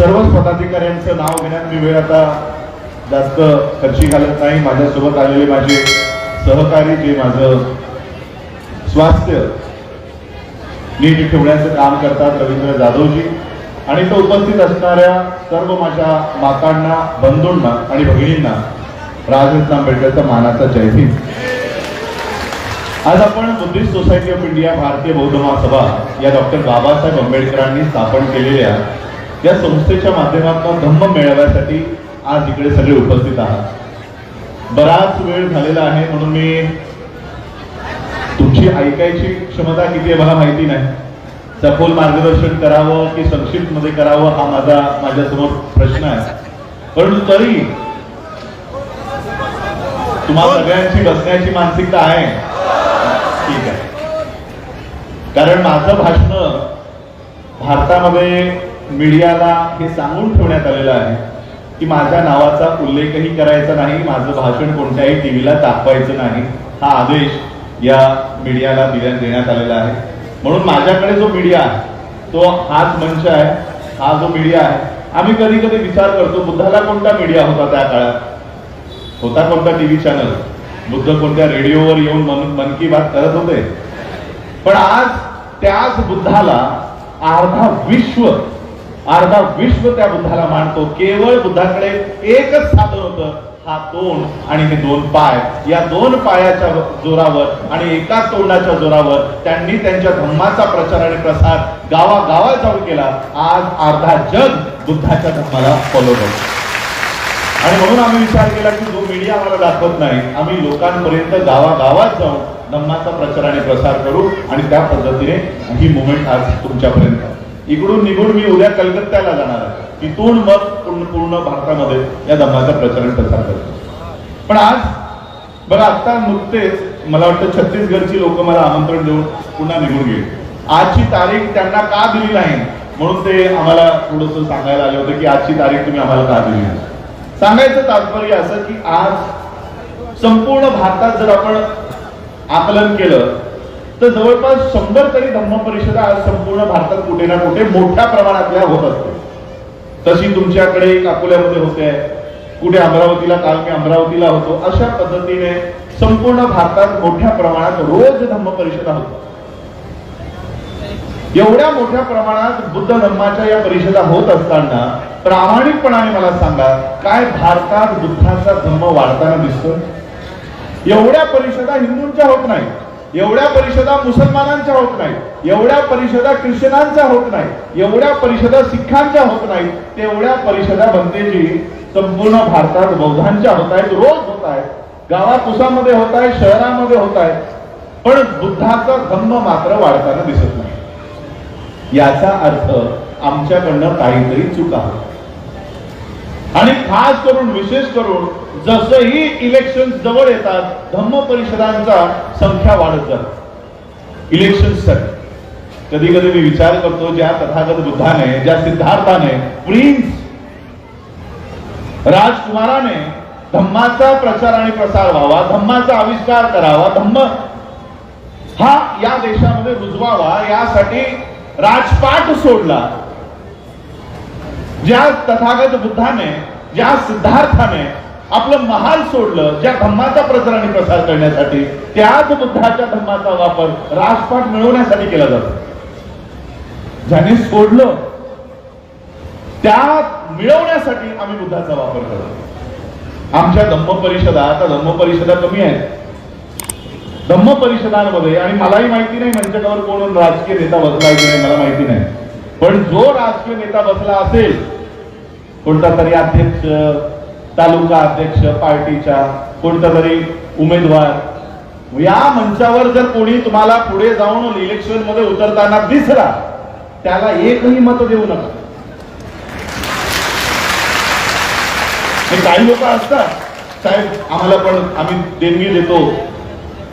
सर्वच पदाधिकाऱ्यांचं नाव घेण्यात मी वेळ आता जास्त खर्ची घालत नाही. माझ्यासोबत आलेले माझे सहकारी, जे माझं स्वास्थ्य नीट ठेवण्याचं काम करतात, रवींद्र जाधवजी, आणि तो उपस्थित असणाऱ्या सर्व माझ्या मातांना, बंधूंना आणि भगिनींना राजरत्न आंबेडकरचा मानाचा जय भीम. आज आपण बुद्धिस्ट सोसायटी ऑफ इंडिया, भारतीय बौद्ध महासभा या डॉक्टर बाबासाहेब आंबेडकरांनी स्थापन केलेल्या या संस्थेच्या माध्यमातून धम्म मेळाव्यासाठी आज इकडे सगळे उपस्थित आहात. बराच वेळ झालेला आहे, म्हणून मी तुमची ऐकायची क्षमता किती आहे मला माहिती नाही. सखोल मार्गदर्शन करावं की संक्षिप्त मध्ये करावं हा माझ्यासमोर प्रश्न आहे. परंतु तरी तुम्हाला सगळ्यांची बसण्याची मानसिकता आहे. ठीक आहे, कारण माझं भाषण भारतामध्ये मीडियाला हे सांगून ठेवण्यात आलेलं आहे की माझ्या नावाचा उल्लेखही करायचा नाही, माझं भाषण कोणत्याही टीव्हीला दाखवायचं नाही. हा आदेश या मीडियाला देण्यात आलेला आहे. म्हणून माझ्याकडे जो मीडिया आहे तो हाच मंच आहे, हा जो मीडिया आहे. आम्ही कधी कधी विचार करतो, बुद्धाला कोणता मीडिया होता त्या काळात, होता कोणता टीव्ही चॅनल, बुद्ध कोणत्या रेडिओवर येऊन मन की बात करत होते. पण आज त्याच बुद्धाला अर्धा विश्व त्या बुद्धाला मानतो. केवळ बुद्धाकडे एकच साधन होतं, हा तोंड आणि हे दोन पाय. या दोन पायाच्या जोरावर आणि एकाच तोंडाच्या जोरावर त्यांनी त्यांच्या धम्माचा प्रचार आणि प्रसार गावागावात जाऊन केला. आज अर्धा जग बुद्धाच्या धम्माला फॉलो करतो. आणि म्हणून आम्ही विचार केला की जो मीडिया आम्हाला दाखवत नाही, आम्ही लोकांपर्यंत गावागावात जाऊन धम्माचा प्रचार आणि प्रसार करू. आणि त्या पद्धतीने ही मुवमेंट आज तुमच्यापर्यंत. इकडून निघून मी उद्या कलकत्त्याला जाणार आहे, तिथून मग पूर्ण भारतामध्ये या धम्माचा प्रचार आणि प्रसार करतो. पण आज बघा, आता नुकतेच मला वाटतं छत्तीसगडची लोक मला आमंत्रण देऊन पुन्हा निघून गेली. आजची तारीख त्यांना का दिली नाही म्हणून ते आम्हाला थोडंसं सांगायला आले होते की आजची तारीख तुम्ही आम्हाला का दिली नाही. सांगायचं तात्पर्य असं की आज संपूर्ण भारतात जर आपण आकलन केलं तर जवळपास 100 तरी धम्म परिषदा आज संपूर्ण भारतात कुठे ना कुठे मोठ्या प्रमाणातल्या होत असते. तशी तुमच्याकडे एक अकोल्यामध्ये होते, कुठे अमरावतीला, काल मी अमरावतीला होतो. अशा पद्धतीने संपूर्ण भारतात मोठ्या प्रमाणात रोज धम्म परिषदा होतात. एवढ्या मोठ्या प्रमाणात बुद्ध धम्माच्या या परिषदा होत असताना प्रामाणिकपणाने मला सांगा, काय भारतात बुद्धाचा धम्म वाढताना दिसतो? एवढ्या परिषदा हिंदूंच्या होत नाही, एवढ्या परिषदा मुसलमानांच्या होत नाही, एवढ्या परिषदा ख्रिश्चनांच्या होत नाही, एवढ्या परिषदा सिखांच्या होत नाही, तेवढ्या परिषदा बनतेजी संपूर्ण भारतात बौद्धांच्या होत आहेत, रोज होत आहेत, गावाकुसामध्ये होत आहेत, शहरामध्ये होत आहेत. पण बुद्धाचा धम्म मात्र वाढताना दिसत नाही. याचा अर्थ आमच्याकडनं काहीतरी चूक आहे. आणि खास करून, विशेष करून जसंही इलेक्शन जवळ येतात, धम्म परिषदांचा संख्या वाढत जाते. इलेक्शनसाठी कधी कधी मी विचार करतो, ज्या तथागत बुद्धाने, ज्या सिद्धार्थाने, प्रिन्स राजकुमाराने धम्माचा प्रचार आणि प्रसार व्हावा, धम्माचा आविष्कार करावा, धम्म हा या देशामध्ये रुजवावा, यासाठी राजपाट सोडला. ज्या तथागत बुद्धाने, ज्या सिद्धार्थाने आपलं महाल सोडलं, ज्या धम्माचा प्रचार आणि प्रसार करण्यासाठी, त्याच बुद्धाच्या धम्माचा वापर राजपाट मिळवण्यासाठी केला जातो. ज्याने सोडलं त्या मिळवण्यासाठी आम्ही बुद्धाचा वापर करतो. आमच्या धम्म परिषदा, आता धम्म परिषदा कमी आहेत धम्म परिषदांमध्ये, आणि मलाही माहिती नाही मंचावर कोण राजकीय नेता बसला की नाही, मला माहिती नाही. पण जो राजकीय नेता बसला असेल, कोणता तरी अध्यक्ष, तालुका अध्यक्ष पार्टीच्या, कोणता तरी उमेदवार, या मंचावर जर कोणी तुम्हाला पुढे जाऊन इलेक्शन मध्ये उतरताना दिसला, त्याला एकही मत देऊ नका. काही लोक असतात, साहेब आम्हाला पण, आम्ही देणगी देतो,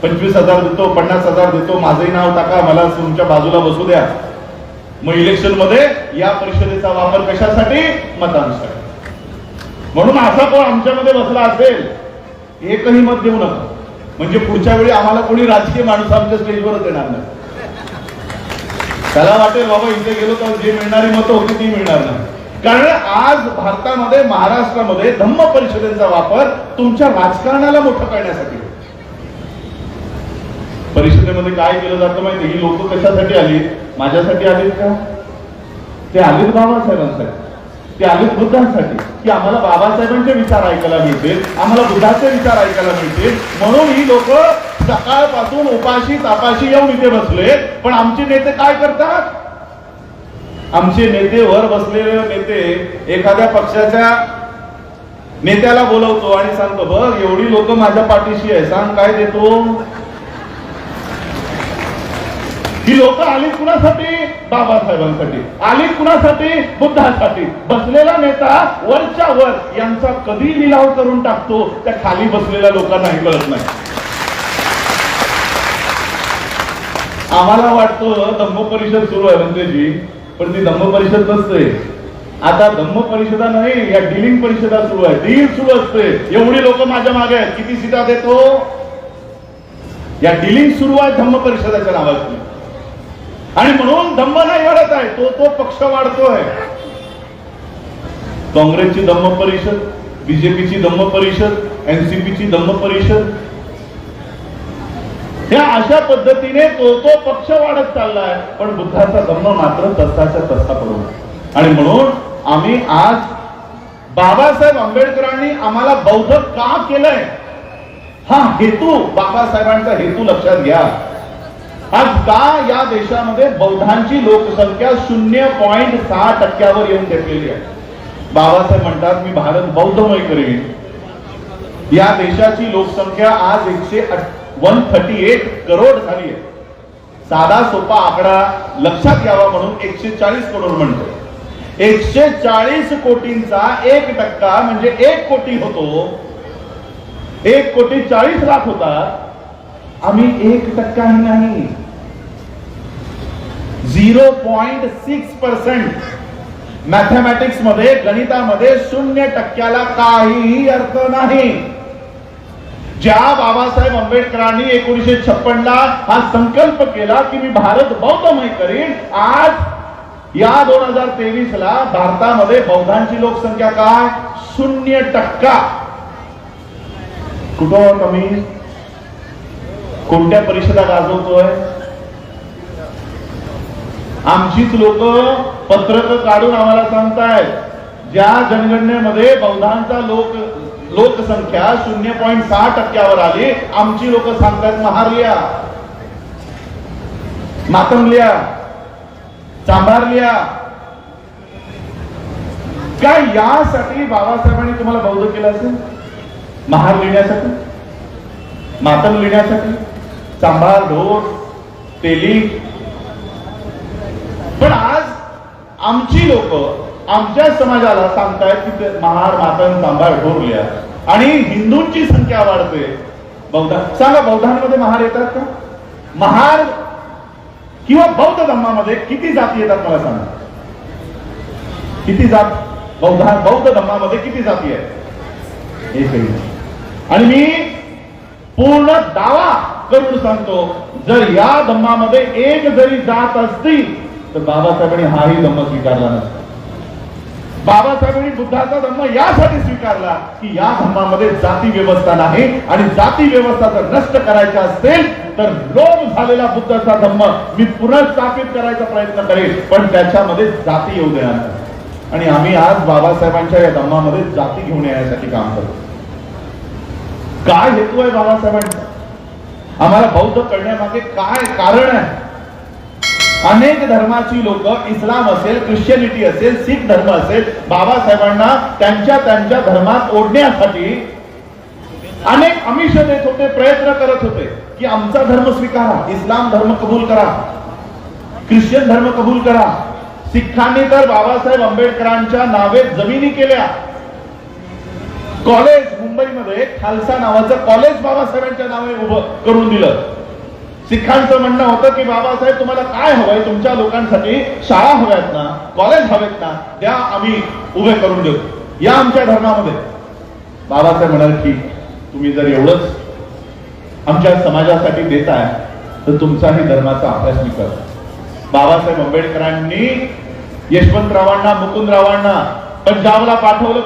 25,000 देतो, 50,000 देतो, माझंही नाव टाका, मला तुमच्या बाजूला बसू द्या. मग इलेक्शन मध्ये या परिषदेचा वापर कशासाठी? मतांसाठी. म्हणून असा कोण आमच्यामध्ये बसला असेल, एकही मत देऊ नका, म्हणजे पुढच्या वेळी आम्हाला कोणी राजकीय माणूस आमच्या स्टेजवरच येणार नाही. त्याला वाटेल बाबा इथे गेलो तर जे मिळणारी मतं होती ती मिळणार नाही. कारण आज भारतामध्ये, महाराष्ट्रामध्ये धम्म परिषदेचा वापर तुमच्या राजकारणाला मोठं करण्यासाठी. परिषदेमध्ये काय केलं जातं माहिती? ही लोक कशासाठी आली? माझ्यासाठी आलीत का? ते आलीत बाबासाहेबांसाठी, ते आलीत बुद्धांसाठी, की आम्हाला बाबासाहेबांचे विचार ऐकायला मिळतील, आम्हाला बुद्धाचे विचार ऐकायला मिळतील. म्हणून ही लोक सकाळपासून उपाशी तापाशी येऊन इथे बसले. पण आमचे नेते काय करतात? आमचे नेते, वर बसलेले नेते, एखाद्या पक्षाच्या नेत्याला बोलवतो आणि सांगतो, बघ एवढी लोक माझ्या पाठीशी आहे, सांग काय देतो. ही लोक आलीत कुणासाठी? बाबासाहेबांसाठी. आलीत कुणासाठी? बुद्धासाठी. बसलेला नेता वरच्या वर यांचा कधी लिलाव करून टाकतो त्या खाली बसलेल्या लोकांनाही कळत नाही. आम्हाला वाटतं धम्म परिषद सुरू आहे मंत्रीजी, पण ती धम्म परिषद नसते. आता धम्म परिषदा नाही, या डीलिंग परिषदा सुरू आहे. डील सुरू असते. एवढी लोक माझ्या मागे आहेत, किती सीटा देतो? या डीलिंग सुरू आहे धम्म परिषदाच्या नावाची. आणि म्हणून धम्म नाही वाढत आहे, तो पक्ष वाढतोय. काँग्रेसची धम्म परिषद, बीजेपीची धम्म परिषद, एनसीपीची धम्म परिषद, या अशा पद्धतीने तो पक्ष वाढत चाललाय. पण बुद्धाचा धम्म मात्र तसाच्या तसा पडून. आणि म्हणून आम्ही आज बाबासाहेब आंबेडकरांनी आम्हाला बौद्ध का केलंय, हा हेतू, बाबासाहेबांचा हेतू लक्षात घ्या. आज का या देशामध्ये बौद्धांची लोकसंख्या 0.6% येऊन ठेपलेली आहे. बाबासाहेब म्हणतात, मी भारत बौद्धमय करेन. या देशाची लोकसंख्या आज 138 करोड झाली आहे. साधा सोपा आकडा लक्षात यावा म्हणून 140 करोड म्हणतो. 140 कोटींचा 1% म्हणजे 1 कोटी होतो. 1,40,00,000 होता. आम्ही 1% नाही, 0.6%. मॅथमॅटिक्स मध्ये, गणितामध्ये 0% काहीही अर्थ नाही. ज्या बाबासाहेब आंबेडकरांनी 1956 हा संकल्प केला की मी भारत बौद्धमय करीन, आज या 2023 ला भारतामध्ये बौद्धांची लोकसंख्या काय? 0%. कुठं कमी? कोणत्या परिषदा गाजवतोय? आमचीच लोक पत्रक काढून आम्हाला सांगतायत, ज्या जनगणनेमध्ये बौद्धांचा लोकसंख्या 0.6%वर आली, आमची लोक सांगतात महारल्या, मातंगल्या, चांभारल्या. काय यासाठी बाबासाहेबांनी तुम्हाला बौद्ध केलं असेल? महार लिहिण्यासाठी, मातंग लिहिण्यासाठी, चांभार, ढोर, तेली. पण आज आमची लोक आमच्या समाजाला सांगतायत की महार, मातंग, चांभार, ढोर लिहा. आणि हिंदूंची संख्या वाढते. सांगा, बौद्धांमध्ये महार येतात का? महार किंवा बौद्ध धर्मामध्ये किती जाती येतात मला सांगा. किती जात? बौद्ध धर्मामध्ये किती जाती आहेत? एकही. आणि मी पूर्ण दावा करून सांगतो, जर या धम्मामध्ये एक जरी जात असती तर बाबासाहेबांनी हाही धम्म स्वीकारला नसता. बाबासाहेबांनी बुद्धाचा धम्म यासाठी स्वीकारला की या धम्मामध्ये जाती व्यवस्था नाही. आणि जाती व्यवस्था जर नष्ट करायच्या असतील तर लोप झालेला बुद्धाचा धम्म मी पुनर्स्थापित करायचा प्रयत्न करेन, पण त्याच्यामध्ये जाती येऊ देणार नाही. आणि आम्ही आज बाबासाहेबांच्या या धम्मामध्ये जाती घेऊन येण्यासाठी काम करतो. काय हेतू आहे बाबासाहेबांचा? आम्हाला बौद्ध करण्यामागे काय कारण आहे? अनेक धर्माची लोक, इस्लाम असेल, ख्रिश्चनिटी असेल, सिख धर्म असेल, बाबासाहेबांना त्यांच्या धर्मात ओढण्यासाठी अनेक आमिष देत होते, प्रयत्न करत होते की आमचा धर्म स्वीकारा, इस्लाम धर्म कबूल करा, ख्रिश्चन धर्म कबूल करा. सिखांनी तर बाबासाहेब आंबेडकरांच्या नावे जमिनी केल्या. कॉलेज मुंबईमध्ये खालसा नावाचं कॉलेज बाबासाहेबांच्या नावे उभं करून दिलं. सिखांचं म्हणणं होतं की बाबासाहेब तुम्हाला काय हवंय? तुमच्या लोकांसाठी शाळा हव्यात ना, कॉलेज हवेत ना, त्या आम्ही उभे करून देऊ या आमच्या धर्मामध्ये. बाबासाहेब म्हणाले, ठीक, तुम्ही जर एवढंच आमच्या समाजासाठी देताय तर तुमचाही धर्माचा अभ्यास मी करतो. बाबासाहेब आंबेडकरांनी यशवंतरावांना मुकुंदरावांना पंजाबला पाठवलं